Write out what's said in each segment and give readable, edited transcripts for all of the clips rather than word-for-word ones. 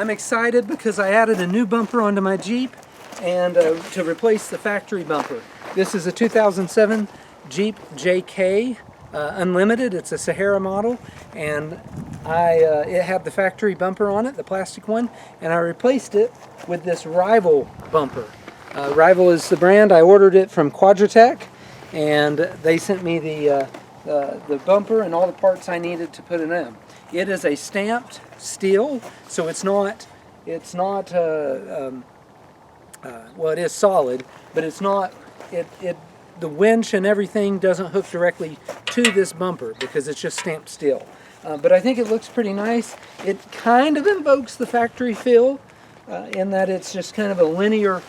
I'm excited because I added a new bumper onto my Jeep and to replace the factory bumper. This is a 2007 Jeep JK Unlimited. It's a Sahara model, and it had the factory bumper on it, the plastic one, and I replaced it with this Rival bumper. Rival is the brand. I ordered it from Quadratec, and they sent me the bumper and all the parts I needed to put it in. It is a stamped steel, so it's not well, it is solid, but it's not, the winch and everything doesn't hook directly to this bumper because it's just stamped steel. But I think it looks pretty nice. It kind of invokes the factory feel in that it's just kind of a linear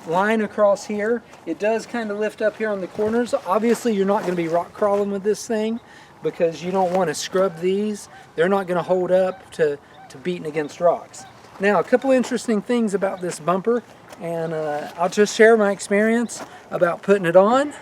line across here. It does kind of lift up here on the corners. Obviously you're not going to be rock crawling with this thing because you don't want to scrub these. They're not going to hold up to beating against rocks. Now, a couple interesting things about this bumper, and I'll just share my experience about putting it on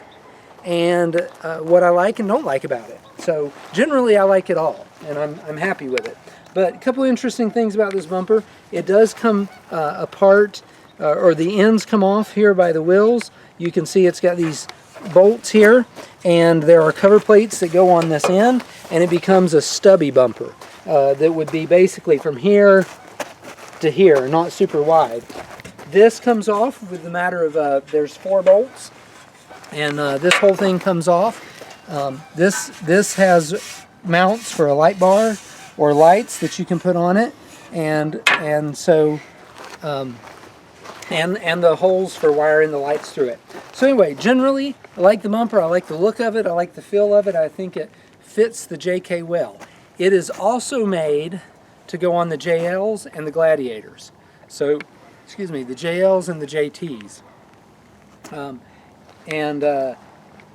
and what I like and don't like about it. So generally I like it all, and I'm happy with it. But a couple interesting things about this bumper: it does come apart, or the ends come off here by the wheels. You can see it's got these bolts here, and there are cover plates that go on this end, and it becomes a stubby bumper that would be basically from here to here, not super wide. This comes off with the matter of there's 4 bolts, and this whole thing comes off. This has mounts for a light bar or lights that you can put on it, and the holes for wiring the lights through it. So anyway, generally I like the bumper. I like the look of it. I like the feel of it. I think it fits the JK well. It is also made to go on the JLs and the Gladiators. So, excuse me, the JLs and the JTs.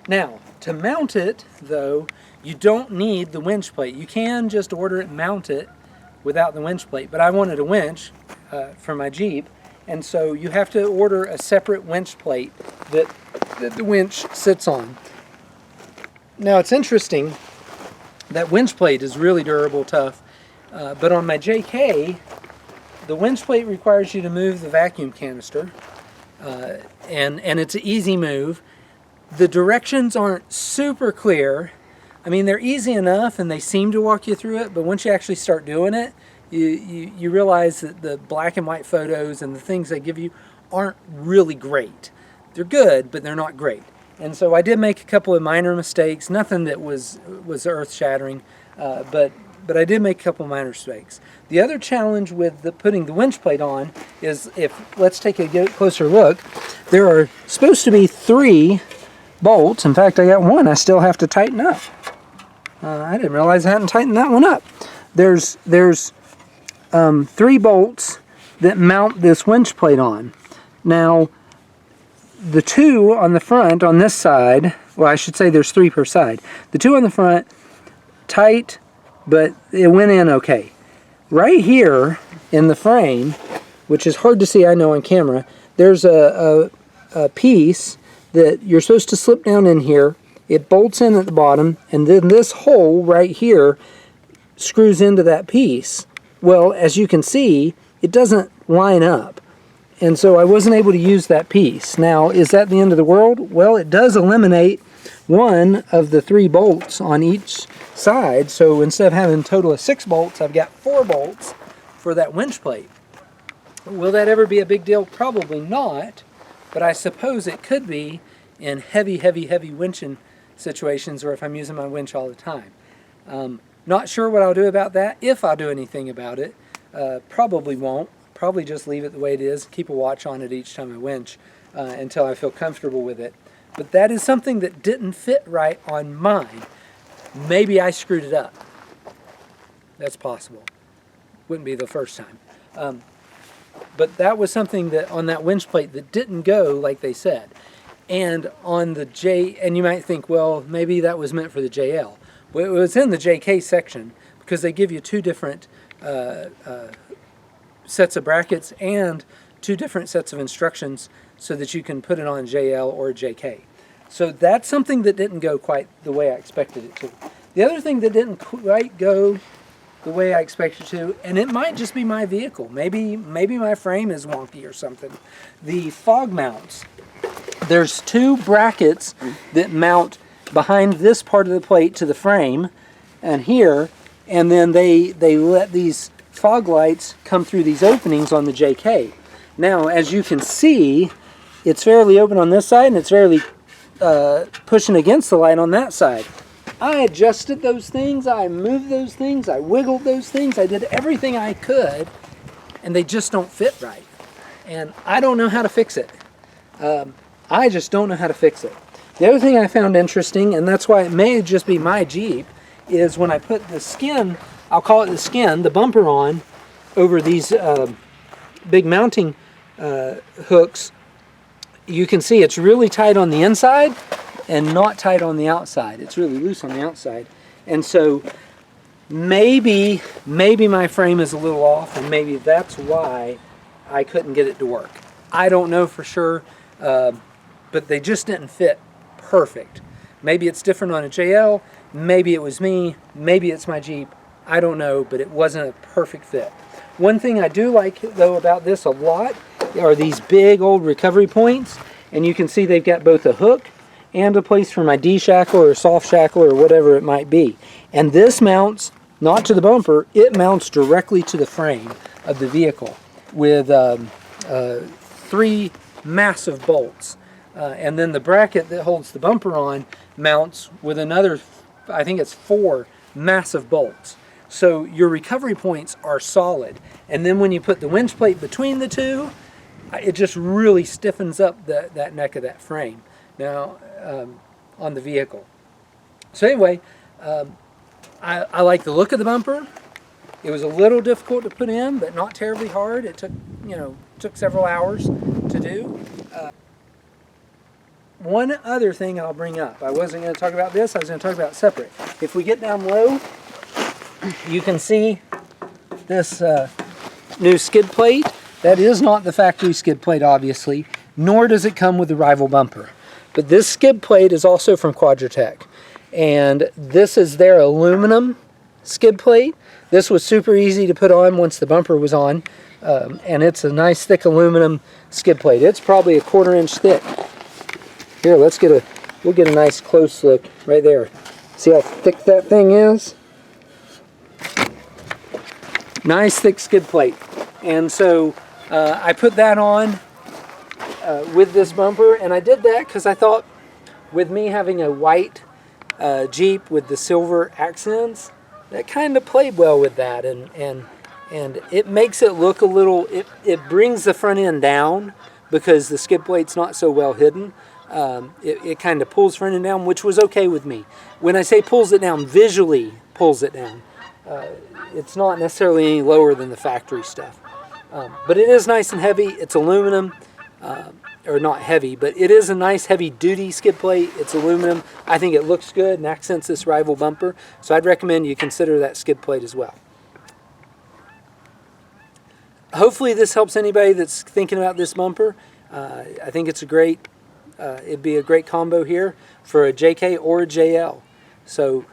Now, to mount it, though, you don't need the winch plate. You can just order it and mount it without the winch plate, but I wanted a winch for my Jeep, and so you have to order a separate winch plate that the winch sits on. Now, it's interesting, that winch plate is really durable, tough, but on my JK, the winch plate requires you to move the vacuum canister, and it's an easy move. The directions aren't super clear. I mean, they're easy enough and they seem to walk you through it, but once you actually start doing it, you realize that the black and white photos and the things they give you aren't really great. They're good, but they're not great. And so I did make a couple of minor mistakes, nothing that was earth-shattering, but I did make a couple of minor mistakes. The other challenge with putting the winch plate on is, let's take a closer look, there are supposed to be 3 bolts. In fact, I got one I still have to tighten up. I didn't realize I hadn't tightened that one up. There's 3 bolts that mount this winch plate on. Now, the 2 on the front on this side, well, I should say there's 3 per side. The 2 on the front, tight, but it went in okay. Right here in the frame, which is hard to see, I know on camera, there's a piece that you're supposed to slip down in here. It bolts in at the bottom, and then this hole right here screws into that piece. Well, as you can see, it doesn't line up, and so I wasn't able to use that piece. Now, is that the end of the world? Well, it does eliminate one of the 3 bolts on each side, so instead of having a total of 6 bolts, I've got 4 bolts for that winch plate. Will that ever be a big deal? Probably not, but I suppose it could be in heavy winching situations, or if I'm using my winch all the time. Not sure what I'll do about that, if I'll do anything about it. Probably won't. Probably just leave it the way it is, keep a watch on it each time I winch until I feel comfortable with it. But that is something that didn't fit right on mine. Maybe I screwed it up. That's possible. Wouldn't be the first time. But that was something that on that winch plate that didn't go like they said. And on the and you might think, well, maybe that was meant for the JL. Well, it was in the JK section because they give you 2 different sets of brackets and 2 different sets of instructions so that you can put it on JL or JK. So that's something that didn't go quite the way I expected it to. The other thing that didn't quite go the way I expect it to, and it might just be my vehicle. Maybe my frame is wonky or something. The fog mounts. There's two brackets that mount behind this part of the plate to the frame and here, and then they let these fog lights come through these openings on the JK. Now, as you can see, it's fairly open on this side and it's fairly pushing against the light on that side. I adjusted those things, I moved those things, I wiggled those things, I did everything I could, and they just don't fit right. And I don't know how to fix it. I just don't know how to fix it. The other thing I found interesting, and that's why it may just be my Jeep, is when I put the skin, I'll call it the skin, the bumper on, over these big mounting hooks, you can see it's really tight on the inside and not tight on the outside. It's really loose on the outside. And so maybe my frame is a little off, and maybe that's why I couldn't get it to work. I don't know for sure, but they just didn't fit perfect. Maybe it's different on a JL, maybe it was me, maybe it's my Jeep, I don't know, but it wasn't a perfect fit. One thing I do like though about this a lot are these big old recovery points, and you can see they've got both a hook and a place for my D-shackle or soft shackle or whatever it might be. And this mounts not to the bumper, it mounts directly to the frame of the vehicle with 3 massive bolts. And then the bracket that holds the bumper on mounts with another, I think it's 4 massive bolts. So your recovery points are solid. And then when you put the winch plate between the two, it just really stiffens up that neck of that frame now on the vehicle. So anyway, I like the look of the bumper. It was a little difficult to put in, but not terribly hard. It took several hours to do. One other thing I'll bring up. I wasn't going to talk about this. I was going to talk about separate. If we get down low, you can see this new skid plate. That is not the factory skid plate, obviously, nor does it come with the rival bumper. But this skid plate is also from Quadratec, and this is their aluminum skid plate. This was super easy to put on once the bumper was on, and it's a nice thick aluminum skid plate. It's probably a 1/4 inch thick. Here, we'll get a nice close look right there. See how thick that thing is? Nice thick skid plate. And so I put that on with this bumper, and I did that because I thought with me having a white Jeep with the silver accents, that kind of played well with that, and it makes it look a little, it brings the front end down because the skid plate's not so well hidden. It kind of pulls front end down, which was okay with me. When I say pulls it down, visually pulls it down. It's not necessarily any lower than the factory stuff. But it is nice and heavy. It's aluminum, or not heavy, but it is a nice heavy duty skid plate. It's aluminum. I think it looks good and accents this rival bumper. So I'd recommend you consider that skid plate as well. Hopefully this helps anybody that's thinking about this bumper. I think it's a great, it'd be a great combo here for a JK or a JL. So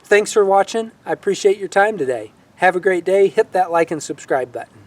thanks for watching. I appreciate your time today. Have a great day. Hit that like and subscribe button.